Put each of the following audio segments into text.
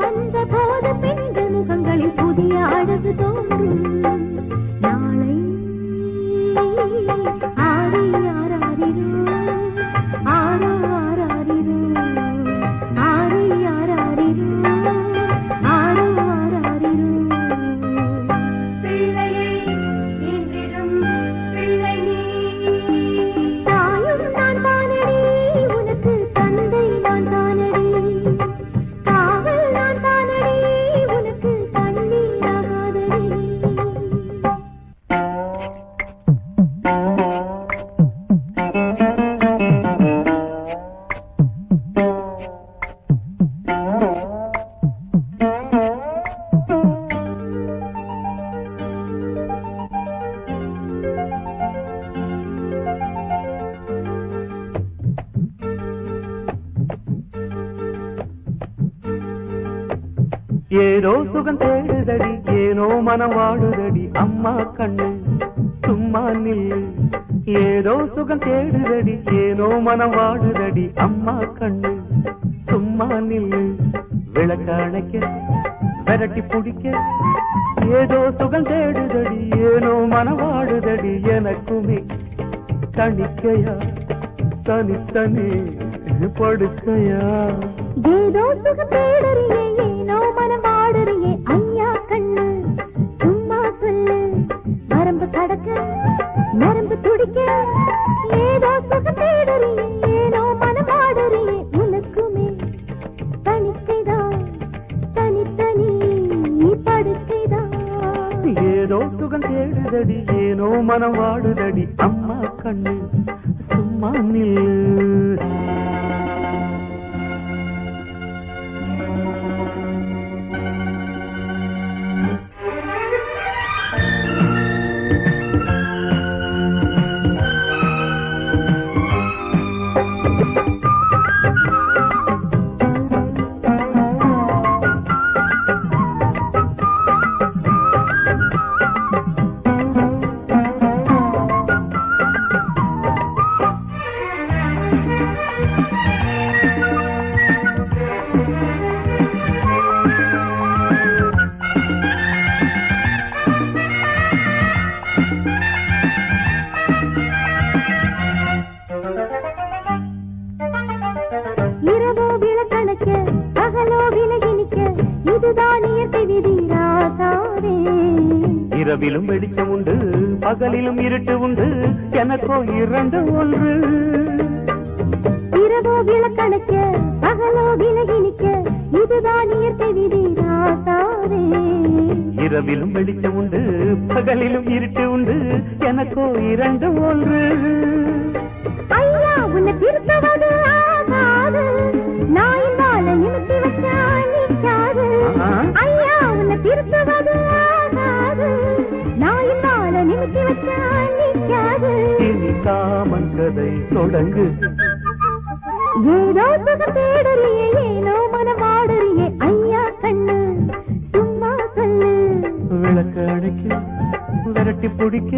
வந்த போது பெண்கள் முகங்களில் புதிய அழகு தோன்றும். ஏதோ சுகம் தேடுதடி ஏனோ மனம் வாடுதடி அம்மா கண்ணு சும்மா நில்லு. ஏதோ சுகம் தேடுதடி ஏனோ மனம் வாடுதடி அம்மா கண்ணு சும்மா நில்லு. விளக்கணைக்க விரட்டி பிடிக்க ஏதோ சுகம் தேடுதடி ஏனோ மனம் வாடுதடி எனக்குமே தனிக்கையா தனித்தனி படுக்கையா. ஏதோ சுகம் தேடுறியே ஏனோ மனம் வாடுறியே ஐயா கண்ணு சும்மா சொல்லு. வரம்பு கடக்க நரம்பு துடிக்க ஏதோ சுகம் தேடுறியே ஏனோ மனம் வாடுறியே உனக்குமே தனிக்கைதான் தனித்தனி படுக்கைதான். ஏதோ சுகம் தேடுதடி ஏனோ மனம் வாடுதடி அம்மா கண்ணு சும்மா நில்லு. இரவோ விளக்கணைக்க பகலோ விலகினிக்க இதுதான் இயற்கை விதி ராசாவே. இரவிலும் வெளிச்சம் உண்டு பகலிலும் இருட்டு உண்டு எனக்கோ இரண்டு ஒன்று. இரவோ விளக்கணைக்க பகலோ விலகினிக்க இதுதான் இயற்கை விதி ராசாவே. இரவிலும் வெளிச்சம் உண்டு பகலிலும் இருட்டு உண்டு எனக்கோ இரண்டு ஒன்று. ஐயா உன்னை திருத்தவது ஆகாது நாயின் வாழ நிமித்தி வச்சா நிற்காது. ஐயா உன்னை திருத்தவது ஆகாது நாயின் வாழ நிமித்தி வச்சா நிற்காது. இனி காமன் கதை தொடங்கு. ஏதோ சுகம் தேடுறியே ஏனோ மனம் வாடுறியே ஐயா கண்ணு சும்மா சொல்லு. விளக்கு அணைக்க விரட்டி பிடிக்க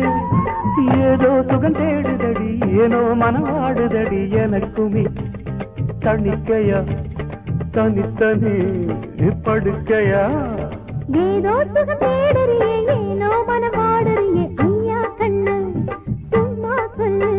ஏதோ சுகம் தேடுதடி ஏனோ மனம் வாடுதடி எனக்குமே தனிக்கையா தனித்தனி படுக்கையா. ஏதோ சுகம் தேடுறியே ஏனோ மனம் வாடுறியே ஐயா கண்ணு சும்மா சொல்லு.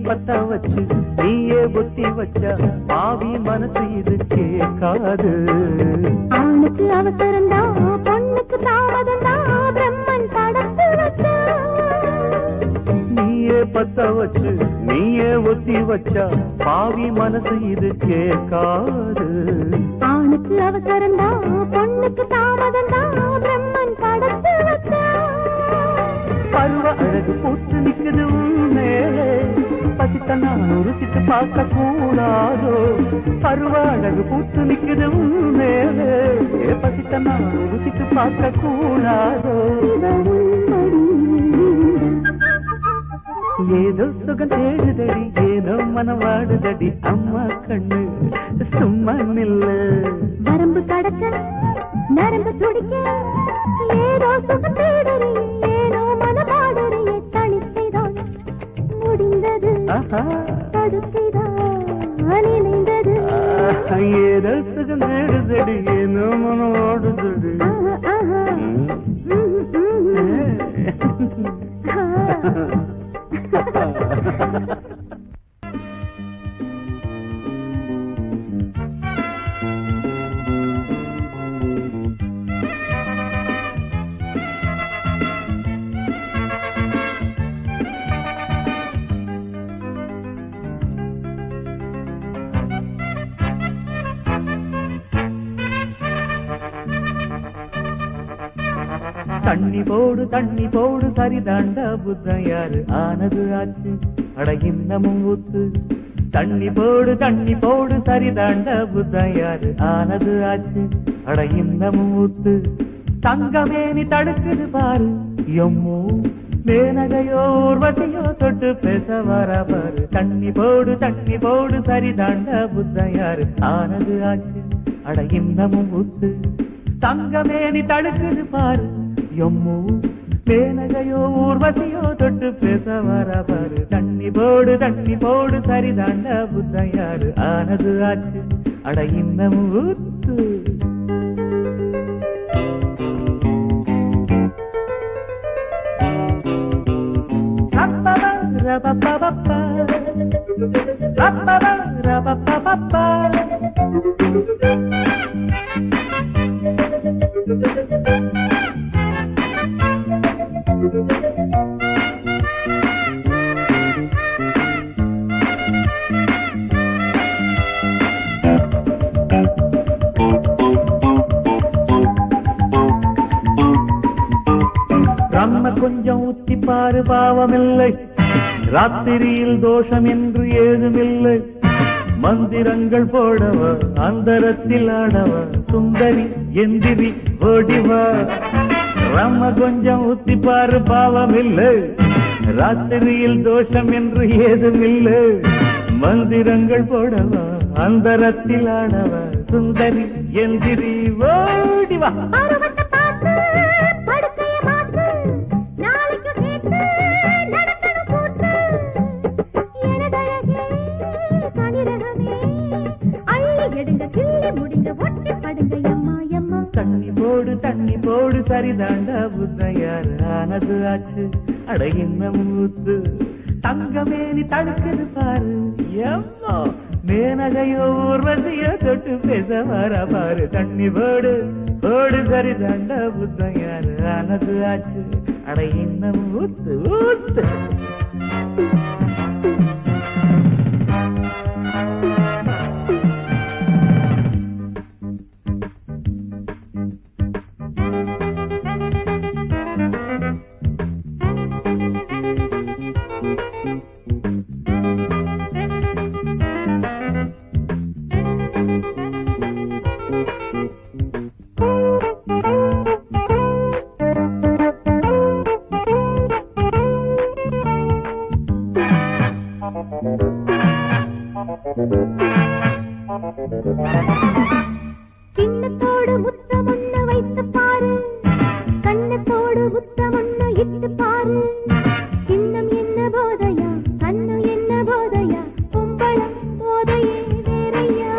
பத்த வச்சு நீயே புத்தி வச்சா பாவி மனசு இது கேட்காது. ஆணுக்கு அவசரம்தா பொண்ணுக்கு தாமதம்தா பிரம்மன் படத்து வச்சா. நீயே பத்த வச்சு நீயே ஒத்தி வச்சா பாவி மனசு இது கேட்காது. ஆணுக்கு அவசரம்தா பொண்ணுக்கு தாமதம்தா பிரம்மன் படத்து வச்சா. பருவ அழகு போட்டு நிக்குது மேலே பசித்த நான் ருசித்து பார்க்க கூடாதோ. பருவ அழகு போட்டு நிக்குது மேலே பசித்த நான் ருசித்து பார்க்க கூடாதோ. ஏதோ சுகம் தேடுதடி ஏதோ மனம் வாடுதடி அம்மா கண்ணு சும்மா நில்லு. வரம்பு கடக்க நரம்பு துடிக்க ஏதோ சுகம் தேடுறியே ஏனோ மனம் வாடுறியே தனிக்கைதான் முடிந்தது படுக்கைதான் நினைந்தது. ஏதோ சுகம் தேடுதடி ஏனோ மனம் வாடுதடி. தண்ணி போடு சரிதாண்டா புத்தன் யாரு ஆனது ஆச்சு அட இன்னமும் ஊத்து தண்ணி போடு சரிதாண்டா புத்தன் யாரு ஆனது ஆச்சு அட இன்னமும் ஊத்து தங்கமேனி தடுக்குது பாரு எம்மோ மேனகையோ ஊர்வசியோ தொட்டு பேச வர பாரு தண்ணி போடு சரிதாண்டா புத்தன் யாரு ஆனது ஆச்சு அட இன்னமும் ஊத்து தங்கமேனி தடுக்குது பாரு எம்மோ மேனகையோ ஊர்வசியோ தொட்டு பேச வர பாரு தண்ணி போடு சரிதாண்டா புத்தன் யாரு ஆனது ஆச்சு அட இன்னமும் ஊத்து ரம்ம கொஞ்சம் ஊத்தி பாரு பாவமில்லை ராத்திரியில் தோஷம் என்று ஏதுமில்லை மந்திரங்கள் போடவ அந்தரத்தில் ஆடவ சுந்தரி எந்திரி ஓடிவா ரம்ம கொஞ்சம் ஊத்தி பாரு பாவமில்லை ராத்திரியில் தோஷம் என்று ஏதுமில்லை மந்திரங்கள் போடவ அந்தரத்தில் ஆடவ சுந்தரி எந்திரி ஓடிவா தண்ணி போடு சரிதாண்டா புத்தன் யாரு ஆனது ஆச்சு அட இன்னமும் ஊத்து தங்கமேனி தடுக்குது பாரு எம்மோ மேனகையோ ஊர்வசியோ தொட்டு பேச வர பாரு தண்ணி போடு சரிதாண்டா புத்தன் யாரு ஆனது ஆச்சு அட இன்னமும் ஊத்து ஊத்து கிண்ணத்தோடு முத்தமொன்னு வைத்து பாரு கண்ணத்தோடு முத்தமொன்னு இட்டு பாரு கிண்ணம் என்ன போதையா கண்ணம் என்ன போதையா கும்பளம் போதையே வேறையா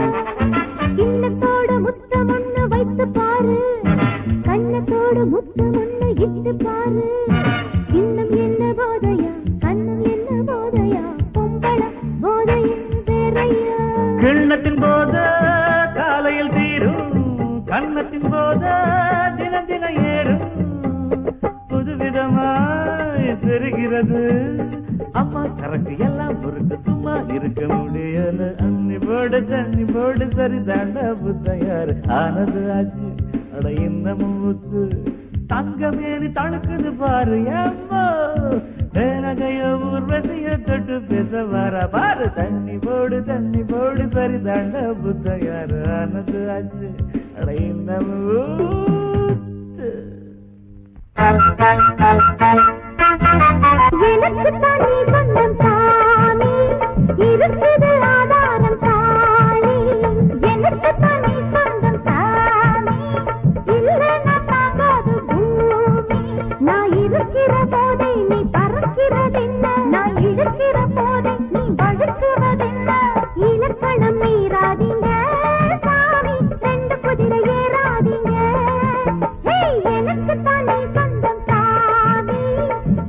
கிண்ணத்தோடு முத்தமொன்னு வைத்து பாரு கண்ணத்தோடு முத்தமொன்னு இட்டு பாரு கிண்ணம் என்ன போதையா கண்ணம் என்ன போதையா கும்பளம் போதையே வேறையா கிண்ணத்தின் போத காலையில் தீரும் கண்ணத்தின் போத தின ஏறும் புதுவிதமாய் தெரிகிறது அம்மா சரக்கு எல்லாம் பொறுத்து சும்மா இருக்க முடியல தண்ணி போடு சரிதாண்டா புத்தன் யாரு ஆனது ஆச்சு அட இன்னமும் ஊத்து தங்கமேனி தடுக்குது பாரு ஏம்மா மேனகையோ ஊர்வசியோ தொட்டு பேச வர பாரு தண்ணி போடு சரிதாண்டா புத்தன் யாரு ஆனது ஆச்சு அட இன்னமும் ஊத்து எனக்கு தானே சொந்தம் சாமி இருக்குது ஆதாரம் சாமி எனக்கு தானே சொந்தம் சாமி இல்லைன்னா தாங்காது பூமி நான் இருக்கிற போதை நீ பறக்கிறதென்ன நான் இழுக்கிற போதை நீ வழுக்குவதென்ன இலக்கணம் மீறாதீங்க சாமி ரெண்டு குதிரை ஏறாதீங்க எனக்கு தானே சொந்தம் சாமி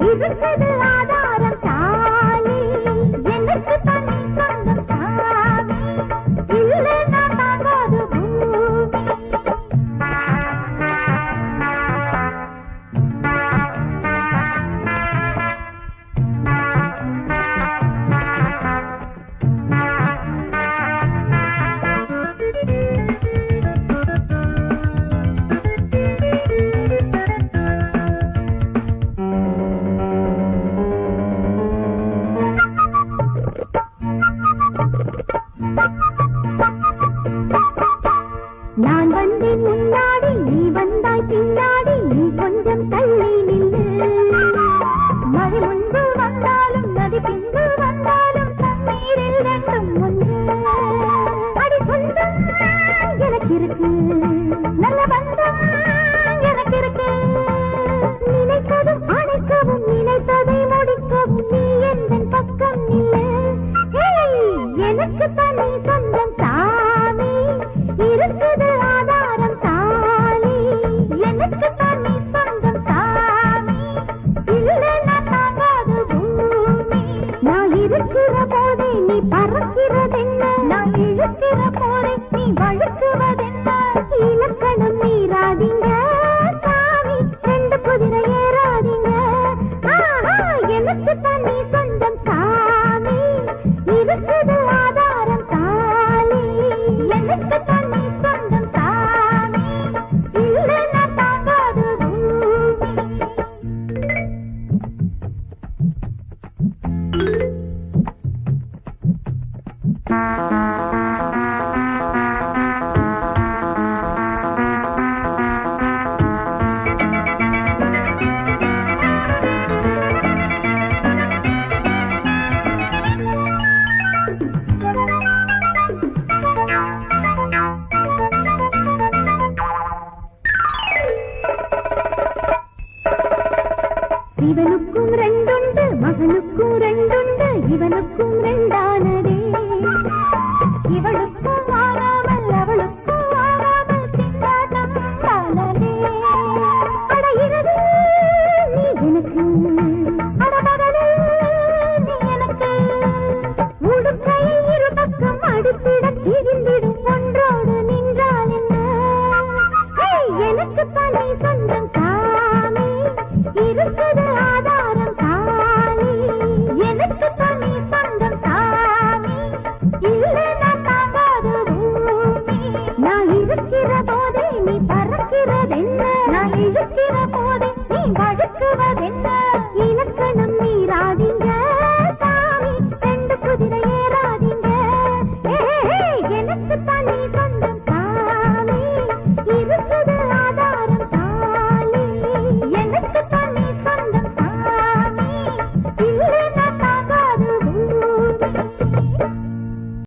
இருக்குது ஆதாரம் சாமி எனக்கு தானே சொந்தம் இருக்கிற போரை நீ வழுக்குவதென்ன? இலக்கணம் மீறாதீங்க சாமி, ரெண்டு குதிரை ஏறாதீங்க. எனக்கு தண்ணி சொந்தம் சாமி, இருக்குது ஆதாரம் தாலி. எனக்கு தண்ணி சொந்தம் சாமி, இல்லைன்னா தாங்காது பூமி. இவனுக்கும் ரெண்டுண்டு, மகனுக்கும் ரெண்டுண்டு, இவனுக்கும் ரெண்டானதே. இவளுக்கும் ஆறாமல் அவளுக்கும் ஆறாமல் திண்டாட்டம் தானதே. அட இரவு நீ எனக்கு, அட பகலே நீ எனக்கு. உடுக்கையை இரு பக்கம் அடித்திட திரிந்து